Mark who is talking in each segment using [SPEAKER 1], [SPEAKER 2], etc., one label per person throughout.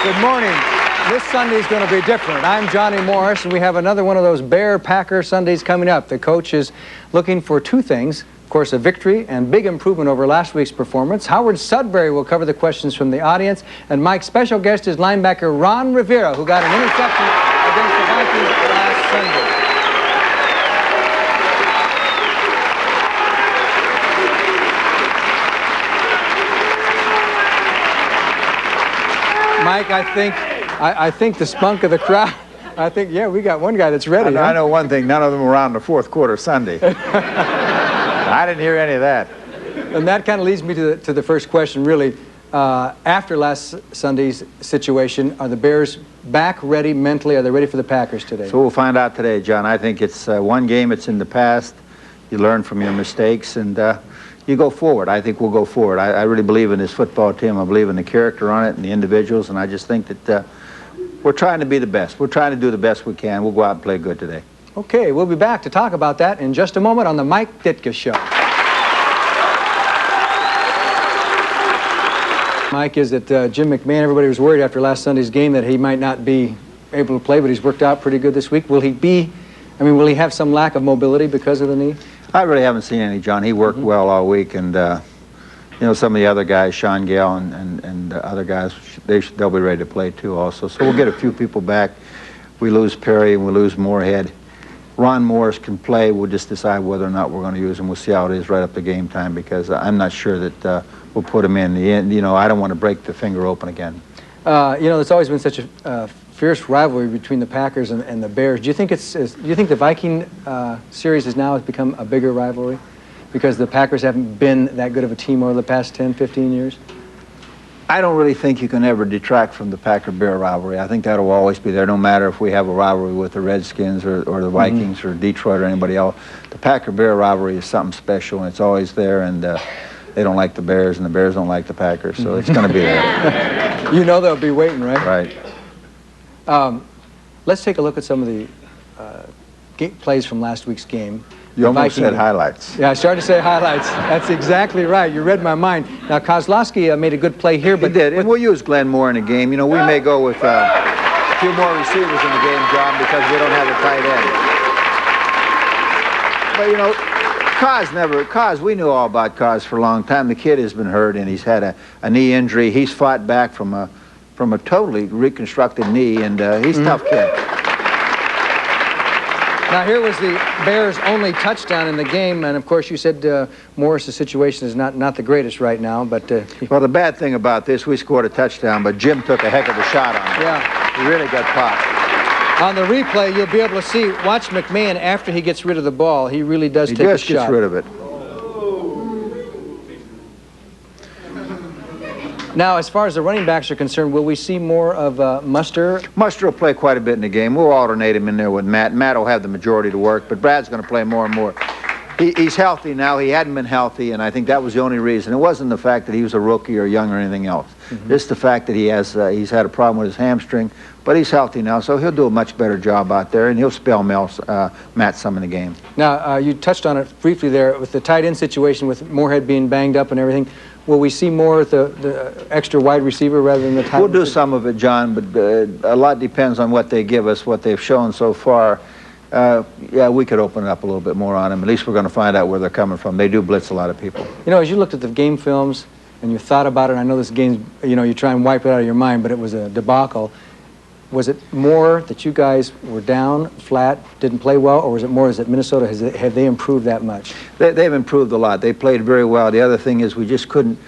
[SPEAKER 1] Good morning. This Sunday is going to be different. I'm Johnny Morris, and we have another one of those Bear-Packer Sundays coming up. The coach is looking for two things. Of course, a victory and big improvement over last week's performance. Howard Sudbury will cover the questions from the audience, and Mike's special guest is linebacker Ron Rivera, who got an interception against the Vikings last Sunday. Mike, I think the spunk of the crowd, yeah, we got one guy that's ready.
[SPEAKER 2] I know one thing, none of them were around the fourth quarter Sunday. I didn't hear any of that.
[SPEAKER 1] And that kind of leads me to the first question, really. After last Sunday's situation, are the Bears back ready mentally? Are they ready for the Packers today?
[SPEAKER 2] So we'll find out today, John. I think it's one game, it's in the past. You learn from your mistakes, and you go forward. I think we'll go forward. I really believe in this football team. I believe in the character on it and the individuals, and I just think that we're trying to be the best. We're trying to do the best we can. We'll go out and play good today.
[SPEAKER 1] Okay, we'll be back to talk about that in just a moment on the Mike Ditka Show. Mike, is that Jim McMahon, everybody was worried after last Sunday's game that he might not be able to play, but he's worked out pretty good this week. Will he have some lack of mobility because of the knee?
[SPEAKER 2] I really haven't seen any, John. He worked well all week, and you know, some of the other guys, Sean Gale and other guys, they'll be ready to play too also. So we'll get a few people back. We lose Perry and we lose Moorhead. Ron Morris can play. We'll just decide whether or not we're going to use him. We'll see how it is right up to game time, because I'm not sure that we'll put him in. The end, you know, I don't want to break the finger open again.
[SPEAKER 1] You know, there's always been such a fierce rivalry between the Packers and the Bears. Do you think the Viking series has become a bigger rivalry because the Packers haven't been that good of a team over the past 10, 15 years?
[SPEAKER 2] I don't really think you can ever detract from the Packer-Bear rivalry. I think that'll always be there, no matter if we have a rivalry with the Redskins or the Vikings or Detroit or anybody else. The Packer-Bear rivalry is something special, and it's always there, and they don't like the Bears, and the Bears don't like the Packers, so it's going to be there.
[SPEAKER 1] You know they'll be waiting, right?
[SPEAKER 2] Right.
[SPEAKER 1] Let's take a look at some of the plays from last week's game.
[SPEAKER 2] You almost said highlights.
[SPEAKER 1] Yeah, I started to say highlights. That's exactly right. You read my mind. Now, Kozlowski made a good play here, but...
[SPEAKER 2] He did, and we'll use Glenn Moore in the game. You know, we may go with a few more receivers in the game, John, because we don't have a tight end. But, you know, Koz, we knew all about Koz for a long time. The kid has been hurt, and he's had a knee injury. He's fought back from a totally reconstructed knee, and he's a tough kid.
[SPEAKER 1] Now, here was the Bears' only touchdown in the game, and of course you said Morris' situation is not the greatest right now, but...
[SPEAKER 2] Well, the bad thing about this, we scored a touchdown, but Jim took a heck of a shot on it.
[SPEAKER 1] Yeah.
[SPEAKER 2] He really got popped.
[SPEAKER 1] On the replay, you'll be able to see, watch McMahon after he gets rid of the ball. He really does take a shot.
[SPEAKER 2] He just gets rid of it.
[SPEAKER 1] Now, as far as the running backs are concerned, will we see more of Muster?
[SPEAKER 2] Muster will play quite a bit in the game. We'll alternate him in there with Matt. Matt will have the majority of the work, but Brad's going to play more and more. He's healthy now. He hadn't been healthy, and I think that was the only reason. It wasn't the fact that he was a rookie or young or anything else. It's the fact that he's had a problem with his hamstring, but he's healthy now, so he'll do a much better job out there, and he'll spell Matt some in the game. Now,
[SPEAKER 1] you touched on it briefly there with the tight end situation with Moorhead being banged up and everything. Will we see more of the extra wide receiver rather than the tight end?
[SPEAKER 2] We'll do some of it, John, but a lot depends on what they give us, what they've shown so far. Yeah, we could open it up a little bit more on them. At least we're going to find out where they're coming from. They do blitz a lot of people.
[SPEAKER 1] You know, as you looked at the game films and you thought about it, I know this game, you know, you try and wipe it out of your mind, but it was a debacle. Was it more that you guys were down, flat, didn't play well, or was it more that Minnesota, have they improved that much?
[SPEAKER 2] They've improved a lot. They played very well. The other thing is we just couldn't,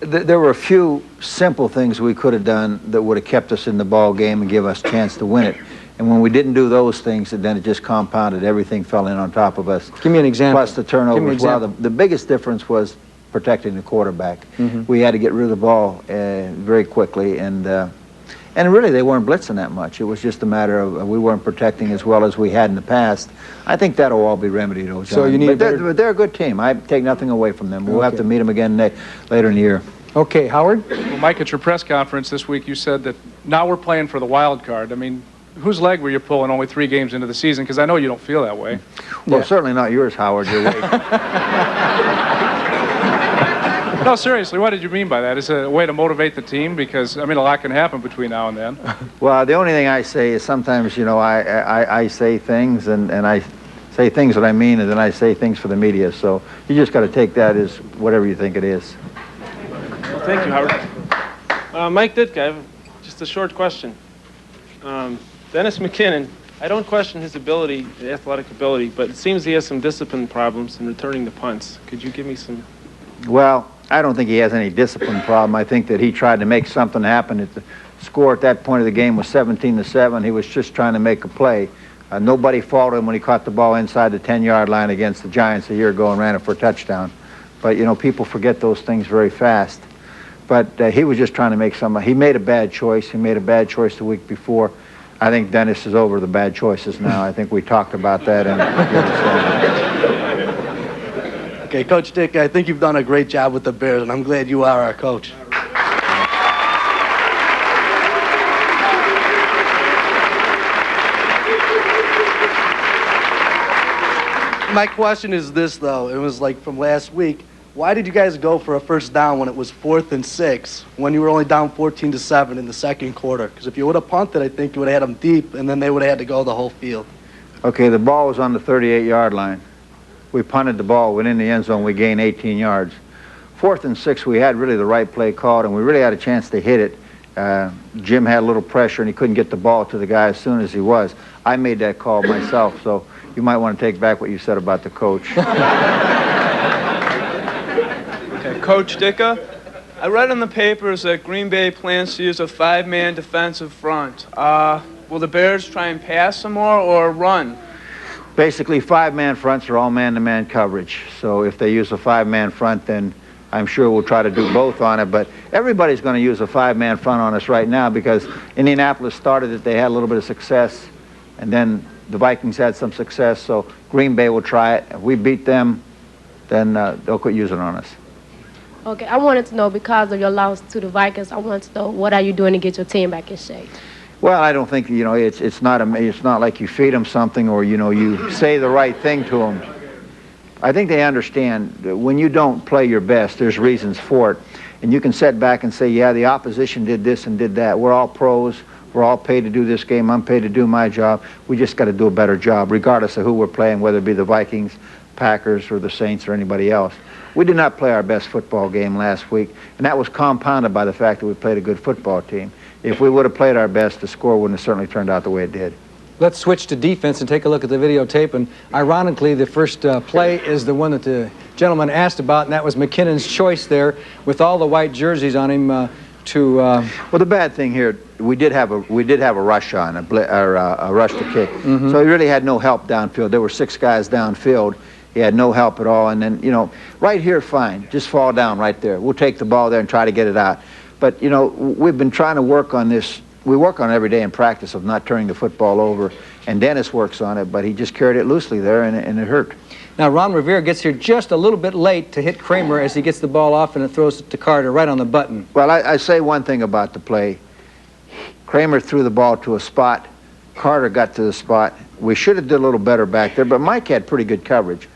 [SPEAKER 2] there were a few simple things we could have done that would have kept us in the ball game and give us a chance to win it. And when we didn't do those things, then it just compounded. Everything fell in on top of us.
[SPEAKER 1] Give me an example.
[SPEAKER 2] Plus the turnovers. Well, the biggest difference was protecting the quarterback. We had to get rid of the ball very quickly, and really, they weren't blitzing that much. It was just a matter of we weren't protecting as well as we had in the past. I think that'll all be remedied, John.
[SPEAKER 1] So you need
[SPEAKER 2] but they're a good team. I take nothing away from them. We'll have to meet them again later in the year.
[SPEAKER 1] Okay, Howard?
[SPEAKER 3] Well, Mike, at your press conference this week, you said that now we're playing for the wild card. I mean, whose leg were you pulling only 3 games into the season? Because I know you don't feel that way.
[SPEAKER 2] Well, certainly not yours, Howard. You're waiting.
[SPEAKER 3] No, seriously, what did you mean by that? Is it a way to motivate the team? Because, I mean, a lot can happen between now and then.
[SPEAKER 2] Well, the only thing I say is sometimes, you know, I say things and I say things that I mean, and then I say things for the media. So you just got to take that as whatever you think it is.
[SPEAKER 4] Well, thank you, Howard. Mike Ditka, I have just a short question. Dennis McKinnon, I don't question his ability, athletic ability, but it seems he has some discipline problems in returning the punts. Could you give me some?
[SPEAKER 2] Well, I don't think he has any discipline problem. I think that he tried to make something happen. The score at that point of the game was 17-7. He was just trying to make a play. Nobody faulted him when he caught the ball inside the 10-yard line against the Giants a year ago and ran it for a touchdown. But, you know, people forget those things very fast. But he was just trying to make something. He made a bad choice. He made a bad choice the week before. I think Dennis is over the bad choices now. I think we talked about that. And
[SPEAKER 5] Okay, Coach Dick, I think you've done a great job with the Bears, and I'm glad you are our coach. My question is this, though. It was like from last week. Why did you guys go for a first down when it was 4th and 6, when you were only down 14-7 in the second quarter? Because if you would have punted, I think you would have had them deep, and then they would have had to go the whole field.
[SPEAKER 2] Okay, the ball was on the 38-yard line. We punted the ball within the end zone. We gained 18 yards. 4th and 6, we had really the right play called, and we really had a chance to hit it. Jim had a little pressure, and he couldn't get the ball to the guy as soon as he was. I made that call myself, so you might want to take back what you said about the coach.
[SPEAKER 6] Okay, Coach Ditka, I read in the papers that Green Bay plans to use a 5-man defensive front. Will the Bears try and pass some more or run?
[SPEAKER 2] Basically, 5-man fronts are all man-to-man coverage. So if they use a 5-man front, then I'm sure we'll try to do both on it. But everybody's going to use a 5-man front on us right now because Indianapolis started it. They had a little bit of success, and then the Vikings had some success. So Green Bay will try it. If we beat them, then they'll quit using it on us.
[SPEAKER 7] Okay, I wanted to know, because of your loss to the Vikings, I wanted to know, what are you doing to get your team back in shape?
[SPEAKER 2] Well, I don't think, you know, it's not like you feed them something or, you know, you say the right thing to them. I think they understand that when you don't play your best, there's reasons for it. And you can sit back and say, yeah, the opposition did this and did that. We're all pros. We're all paid to do this game. I'm paid to do my job. We just got to do a better job, regardless of who we're playing, whether it be the Vikings, Packers, or the Saints, or anybody else. We did not play our best football game last week, and that was compounded by the fact that we played a good football team. If we would have played our best, the score wouldn't have certainly turned out the way it did.
[SPEAKER 1] Let's switch to defense and take a look at the videotape. And ironically, the first play is the one that the gentleman asked about, and that was McKinnon's choice there with all the white jerseys on him Well,
[SPEAKER 2] the bad thing here, we did have a rush on, a rush to kick. Mm-hmm. So he really had no help downfield. There were 6 guys downfield. He had no help at all. And then, you know, right here, fine. Just fall down right there. We'll take the ball there and try to get it out. But, you know, we've been trying to work on this. We work on it every day in practice of not turning the football over. And Dennis works on it, but he just carried it loosely there, and it hurt.
[SPEAKER 1] Now, Ron Rivera gets here just a little bit late to hit Kramer as he gets the ball off, and it throws it to Carter right on the button.
[SPEAKER 2] Well, I say one thing about the play. Kramer threw the ball to a spot. Carter got to the spot. We should have did a little better back there, but Mike had pretty good coverage.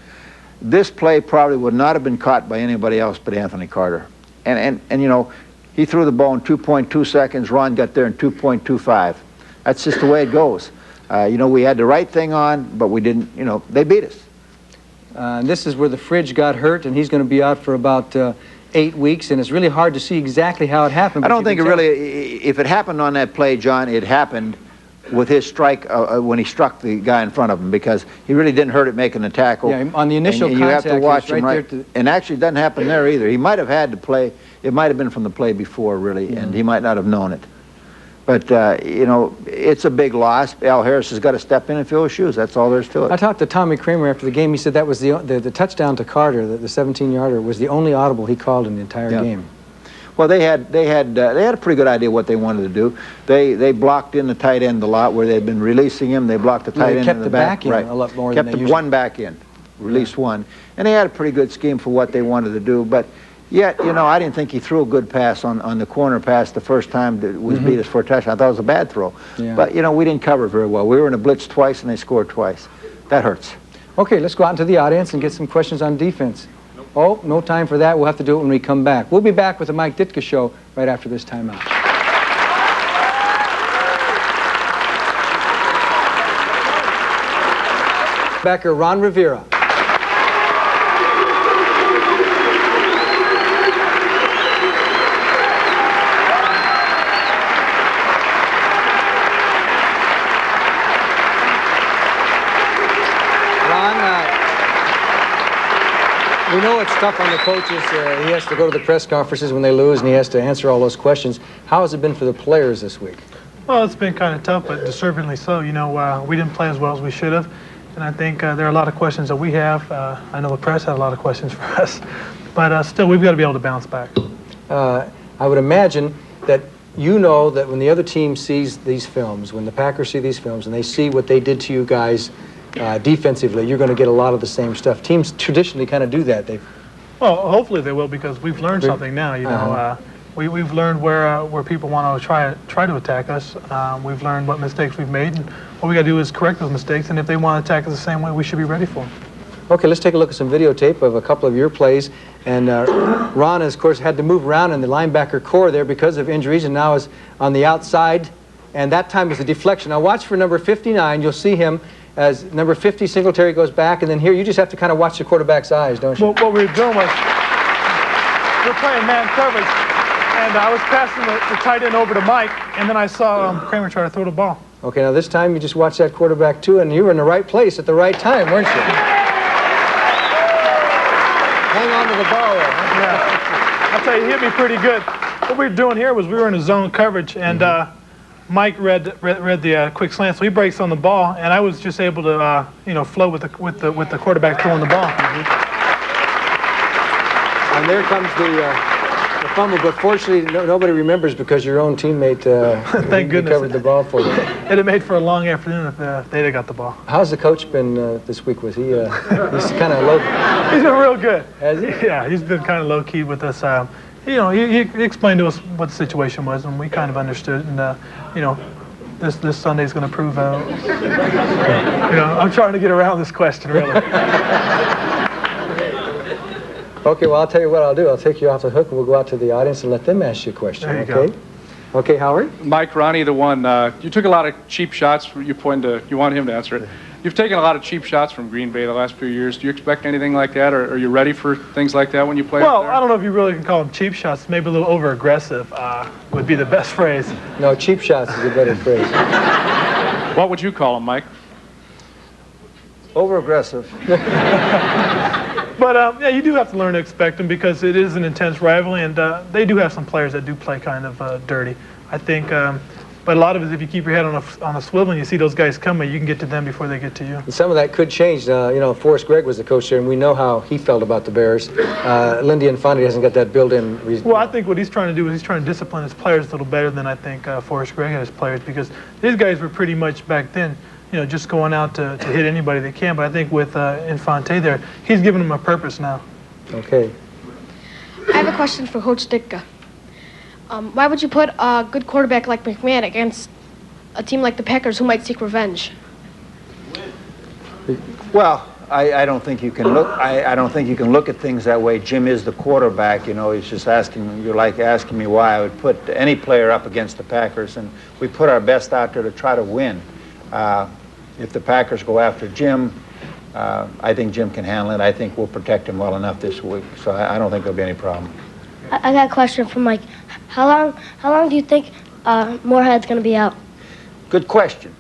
[SPEAKER 2] This play probably would not have been caught by anybody else but Anthony Carter. And you know, he threw the ball in 2.2 seconds. Ron got there in 2.25. That's just the way it goes. You know, we had the right thing on, but we didn't, you know, they beat us.
[SPEAKER 1] And this is where the fridge got hurt, and he's going to be out for about 8 weeks, and it's really hard to see exactly how it happened.
[SPEAKER 2] I don't think it really, if it happened on that play, John, it happened with his strike when he struck the guy in front of him, because he really didn't hurt it making the tackle.
[SPEAKER 1] Yeah, on the initial
[SPEAKER 2] and
[SPEAKER 1] contact,
[SPEAKER 2] you have to watch him
[SPEAKER 1] right there.
[SPEAKER 2] And actually, it doesn't happen there either. He might have had to play. It might have been from the play before, really, and he might not have known it. But, you know, it's a big loss. Al Harris has got to step in and fill his shoes. That's all there is to it.
[SPEAKER 1] I talked to Tommy Kramer after the game. He said that was the touchdown to Carter, the 17-yarder, was the only audible he called in the entire game.
[SPEAKER 2] Well, they had a pretty good idea what they wanted to do. They blocked in the tight end a lot where they'd been releasing him. They blocked the tight end in the back.
[SPEAKER 1] Kept the back in a lot more than they
[SPEAKER 2] usually.
[SPEAKER 1] Kept
[SPEAKER 2] one back in, released one. And they had a pretty good scheme for what they wanted to do. But yet, you know, I didn't think he threw a good pass on the corner pass the first time that was beat us for a touchdown. I thought it was a bad throw. Yeah. But, you know, we didn't cover very well. We were in a blitz twice, and they scored twice. That hurts.
[SPEAKER 1] Okay, let's go out into the audience and get some questions on defense.
[SPEAKER 4] No
[SPEAKER 1] Oh, no time for that. We'll have to do it when we come back. We'll be back with the Mike Ditka Show right after this timeout. Backer Ron Rivera. We know it's tough on the coaches. He has to go to the press conferences when they lose, and he has to answer all those questions. How has it been for the players this week?
[SPEAKER 8] Well, it's been kind of tough, but deservedly so. You know, we didn't play as well as we should have, and I think there are a lot of questions that we have. I know the press had a lot of questions for us, but still, we've got to be able to bounce back.
[SPEAKER 1] I would imagine that you know that when the other team sees these films, when the Packers see these films, and they see what they did to you guys defensively, you're going to get a lot of the same stuff. Teams traditionally kind of do that.
[SPEAKER 8] Well, hopefully they will, because we've learned something now. You know, we've learned where people want to try to attack us. We've learned what mistakes we've made, and what we got to do is correct those mistakes. And if they want to attack us the same way, we should be ready for them.
[SPEAKER 1] Okay, let's take a look at some videotape of a couple of your plays. And Ron, of course, had to move around in the linebacker core there because of injuries, and now is on the outside. And that time was a deflection. Now watch for number 59. You'll see him as number 50, Singletary, goes back, and then here you just have to kind of watch the quarterback's eyes, don't you?
[SPEAKER 8] Well, what we were doing was we're playing man coverage, and I was passing the tight end over to Mike, and then I saw Kramer try to throw the ball.
[SPEAKER 1] Okay, now this time you just watch that quarterback too, and you were in the right place at the right time, weren't you? Hang on to the ball there.
[SPEAKER 8] Yeah. I'll tell you, he hit me pretty good. What we were doing here was we were in a zone coverage, and Mike read the quick slant, so he breaks on the ball, and I was just able to, you know, flow with the quarterback throwing the ball.
[SPEAKER 1] And there comes the fumble, but fortunately nobody remembers because your own teammate
[SPEAKER 8] Thank goodness.
[SPEAKER 1] covered the ball for you.
[SPEAKER 8] It'd have made for a long afternoon if they'd have got the ball.
[SPEAKER 1] How's the coach been this week? Was he? He's kind of low.
[SPEAKER 8] He's been real good.
[SPEAKER 1] Has he?
[SPEAKER 8] Yeah, he's been kind of low key with us. You know, he explained to us what the situation was, and we kind of understood. And you know, this Sunday's going to prove. You know, I'm trying to get around this question really.
[SPEAKER 1] Okay, well, I'll tell you what I'll do. I'll take you off the hook, and we'll go out to the audience and let them ask you a question.
[SPEAKER 8] There you
[SPEAKER 1] okay?
[SPEAKER 8] go.
[SPEAKER 1] Okay, Howard?
[SPEAKER 3] Mike, Ronnie, the one, you took a lot of cheap shots. You want him to answer it. You've taken a lot of cheap shots from Green Bay the last few years. Do you expect anything like that, or are you ready for things like that when you play?
[SPEAKER 8] Well, I don't know if you really can call them cheap shots. Maybe a little over-aggressive would be the best phrase.
[SPEAKER 1] No, cheap shots is a better phrase.
[SPEAKER 3] What would you call them, Mike?
[SPEAKER 2] Over-aggressive.
[SPEAKER 8] But yeah, you do have to learn to expect them because it is an intense rivalry, and they do have some players that do play kind of dirty. I think, but a lot of it is if you keep your head on a swivel and you see those guys coming, you can get to them before they get to you.
[SPEAKER 1] And some of that could change. You know, Forrest Gregg was the coach there, and we know how he felt about the Bears. Lindy Infante hasn't got that built-in reason.
[SPEAKER 8] Well, I think what he's trying to do is he's trying to discipline his players a little better than I think Forrest Gregg had his players, because these guys were pretty much back then, you know, just going out to hit anybody they can. But I think with Infante there, he's giving them a purpose now.
[SPEAKER 1] Okay.
[SPEAKER 7] I have a question for Coach Ditka. Why would you put a good quarterback like McMahon against a team like the Packers who might seek revenge?
[SPEAKER 2] Well, I don't think you can look. I don't think you can look at things that way. Jim is the quarterback. You know, he's just asking. You're like asking me why I would put any player up against the Packers, and we put our best out there to try to win. If the Packers go after Jim, I think Jim can handle it. I think we'll protect him well enough this week, so I don't think there'll be any problem.
[SPEAKER 9] I got a question from Mike. How long do you think Moorhead's going to be out?
[SPEAKER 2] Good question.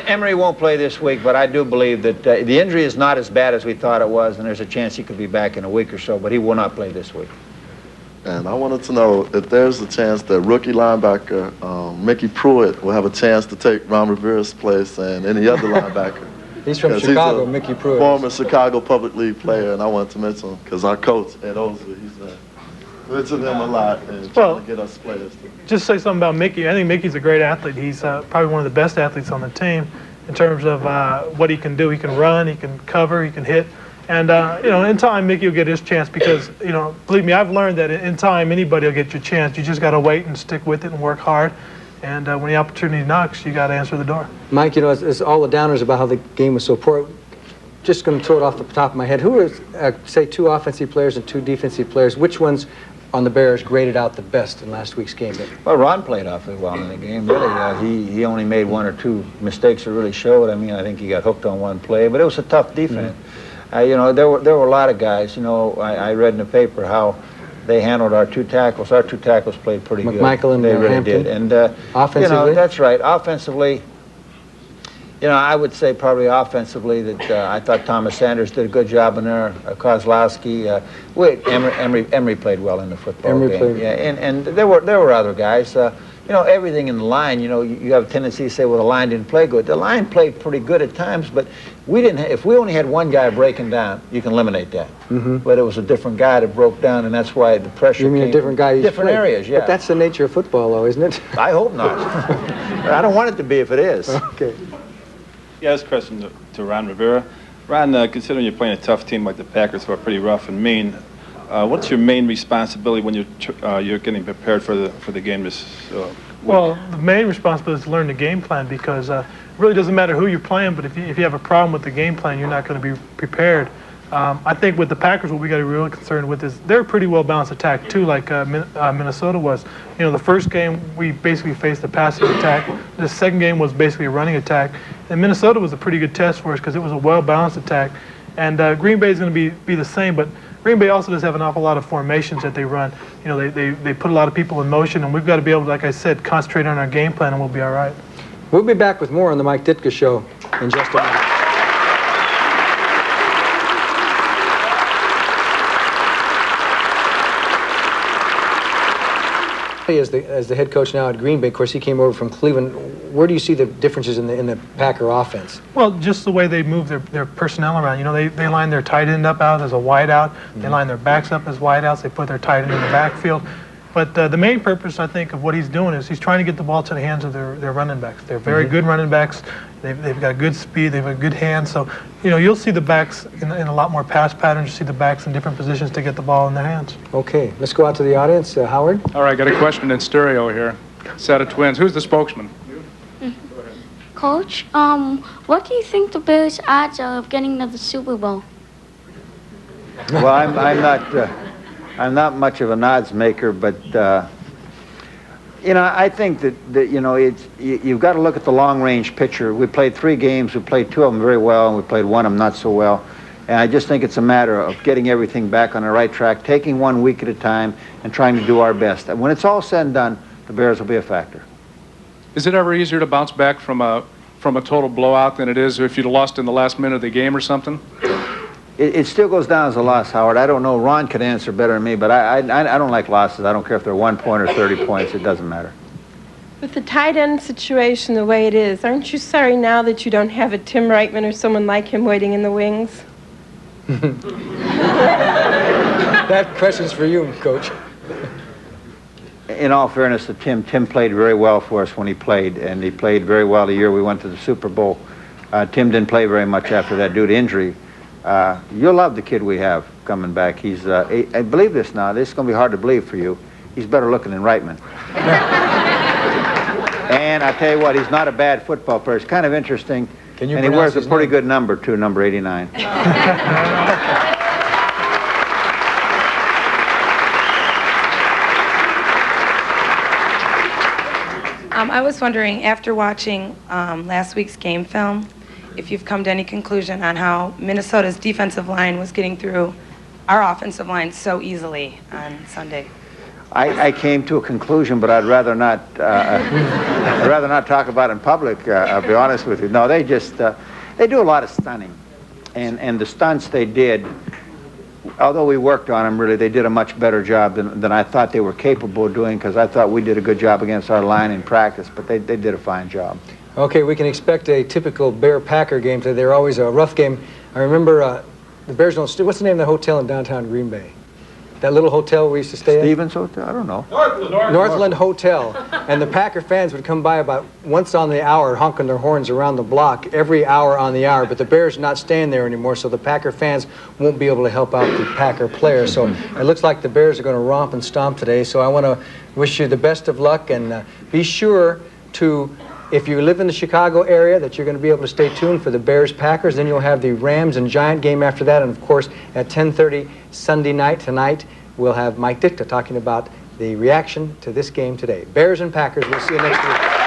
[SPEAKER 2] Emery won't play this week, but I do believe that the injury is not as bad as we thought it was, and there's a chance he could be back in a week or so, but he will not play this week.
[SPEAKER 10] And I wanted to know if there's a chance that rookie linebacker Mickey Pruitt will have a chance to take Ron Rivera's place and any other linebacker.
[SPEAKER 1] He's from Chicago, Mickey Pruitt.
[SPEAKER 10] Former Chicago Public League player, and I wanted to mention him because our coach, Ed Osley, he's mentioned him a lot and trying to get us players.
[SPEAKER 8] Just say something about Mickey. I think Mickey's a great athlete. He's probably one of the best athletes on the team in terms of what he can do. He can run, he can cover, he can hit. And, you know, in time, Mickey will get his chance because, you know, believe me, I've learned that in time, anybody will get your chance. You just got to wait and stick with it and work hard. And when the opportunity knocks, you got to answer the door.
[SPEAKER 1] Mike, you know, it's all the downers about how the game was so poor. just going to throw it off the top of my head. Who are, say, 2 offensive players and 2 defensive players? Which ones on the Bears graded out the best in last week's game?
[SPEAKER 2] Well, Ron played awfully well in the game. Really, he only made 1 or 2 mistakes that really showed. I mean, I think he got hooked on 1 play, but it was a tough defense. You know, there were a lot of guys. You know, I read in the paper how they handled our 2 tackles. Our 2 tackles played pretty good.
[SPEAKER 1] McMichael and
[SPEAKER 2] they really
[SPEAKER 1] Hampton.
[SPEAKER 2] did. And
[SPEAKER 1] offensively,
[SPEAKER 2] you know, that's right. Offensively, you know, I would say probably offensively that I thought Thomas Sanders did a good job in there. Kozlowski, Emery played well in the football game. Yeah, and there were other guys. You know, everything in the line. You know, you have a tendency to say, well, the line didn't play good. The line played pretty good at times, but we didn't. If we only had 1 guy breaking down, you can eliminate that. But it was a different guy that broke down, and that's why the pressure.
[SPEAKER 1] You mean
[SPEAKER 2] came
[SPEAKER 1] a different guy?
[SPEAKER 2] Different areas, yeah.
[SPEAKER 1] But that's the nature of football, though, isn't it?
[SPEAKER 2] I hope not. I don't want it to be if it is.
[SPEAKER 1] Okay.
[SPEAKER 11] Yeah, this question to Ron Rivera. Ron, considering you're playing a tough team like the Packers, who are pretty rough and mean, what's your main responsibility when you're getting prepared for the game this week?
[SPEAKER 8] Well, the main responsibility is to learn the game plan, because it really doesn't matter who you're playing, but if you have a problem with the game plan, you're not going to be prepared. I think with the Packers, what we got to be really concerned with is they're a pretty well-balanced attack, too, like Minnesota was. You know, the first game, we basically faced a passing attack. The second game was basically a running attack. And Minnesota was a pretty good test for us because it was a well-balanced attack. And Green Bay is going to be the same, but Green Bay also does have an awful lot of formations that they run. You know, they put a lot of people in motion, and we've got to be able to, like I said, concentrate on our game plan, and we'll be all right.
[SPEAKER 1] We'll be back with more on the Mike Ditka Show in just a minute. As the head coach now at Green Bay, of course, he came over from Cleveland. Where do you see the differences in the Packer offense?
[SPEAKER 8] Well, just the way they move their personnel around. You know, they line their tight end up out as a wide out. They line their backs up as wide outs. They put their tight end in the backfield. But the main purpose, I think, of what he's doing is he's trying to get the ball to the hands of their running backs. They're very good running backs. They've got good speed. They've got good hands. So, you know, you'll see the backs in a lot more pass patterns. You see the backs in different positions to get the ball in their hands.
[SPEAKER 1] Okay, let's go out to the audience. Howard?
[SPEAKER 3] All right, got a question in stereo here. Set of twins. Who's the spokesman?
[SPEAKER 12] Coach, what do you think the Bears' odds are of getting to the Super Bowl?
[SPEAKER 2] Well, I'm not much of an odds maker, but you know, I think that you know, you've got to look at the long-range picture. We played 3 games. We played 2 of them very well, and we played 1 of them not so well. And I just think it's a matter of getting everything back on the right track, taking 1 week at a time, and trying to do our best. And when it's all said and done, the Bears will be a factor.
[SPEAKER 3] Is it ever easier to bounce back from a total blowout than it is if you'd lost in the last minute of the game or something?
[SPEAKER 2] It still goes down as a loss, Howard. I don't know. Ron could answer better than me, but I don't like losses. I don't care if they're 1 point or 30 points. It doesn't matter.
[SPEAKER 13] With the tight end situation the way it is, aren't you sorry now that you don't have a Tim Reitman or someone like him waiting in the wings?
[SPEAKER 1] That question's for you, Coach.
[SPEAKER 2] In all fairness to Tim played very well for us when he played, and he played very well the year we went to the Super Bowl. Tim didn't play very much after that due to injury. You'll love the kid we have coming back. He's, I believe this now, this is going to be hard to believe for you. He's better looking than Reitman. And I tell you what, he's not a bad football player. It's kind of interesting. And he wears a pretty good number, too, number 89.
[SPEAKER 14] I was wondering, after watching last week's game film, if you've come to any conclusion on how Minnesota's defensive line was getting through our offensive line so easily on Sunday.
[SPEAKER 2] I came to a conclusion, but I'd rather not. I'd rather not talk about it in public. I'll be honest with you. No, they just they do a lot of stunning, and the stunts they did. Although we worked on them, really, they did a much better job than I thought they were capable of doing, because I thought we did a good job against our line in practice, but they did a fine job.
[SPEAKER 1] Okay, we can expect a typical Bear-Packer game today. They're always a rough game. I remember the Bears don't. What's the name of the hotel in downtown Green Bay? That little hotel we used to stay at?
[SPEAKER 2] Stevens Hotel? I don't know.
[SPEAKER 1] Northland Hotel. And the Packer fans would come by about once on the hour, honking their horns around the block every hour on the hour. But the Bears are not staying there anymore, so the Packer fans won't be able to help out the Packer players. So it looks like the Bears are going to romp and stomp today. So I want to wish you the best of luck, and be sure to if you live in the Chicago area, that you're going to be able to stay tuned for the Bears-Packers. Then you'll have the Rams and Giant game after that. And, of course, at 10:30 Sunday night tonight, we'll have Mike Ditka talking about the reaction to this game today. Bears and Packers. We'll see you next week.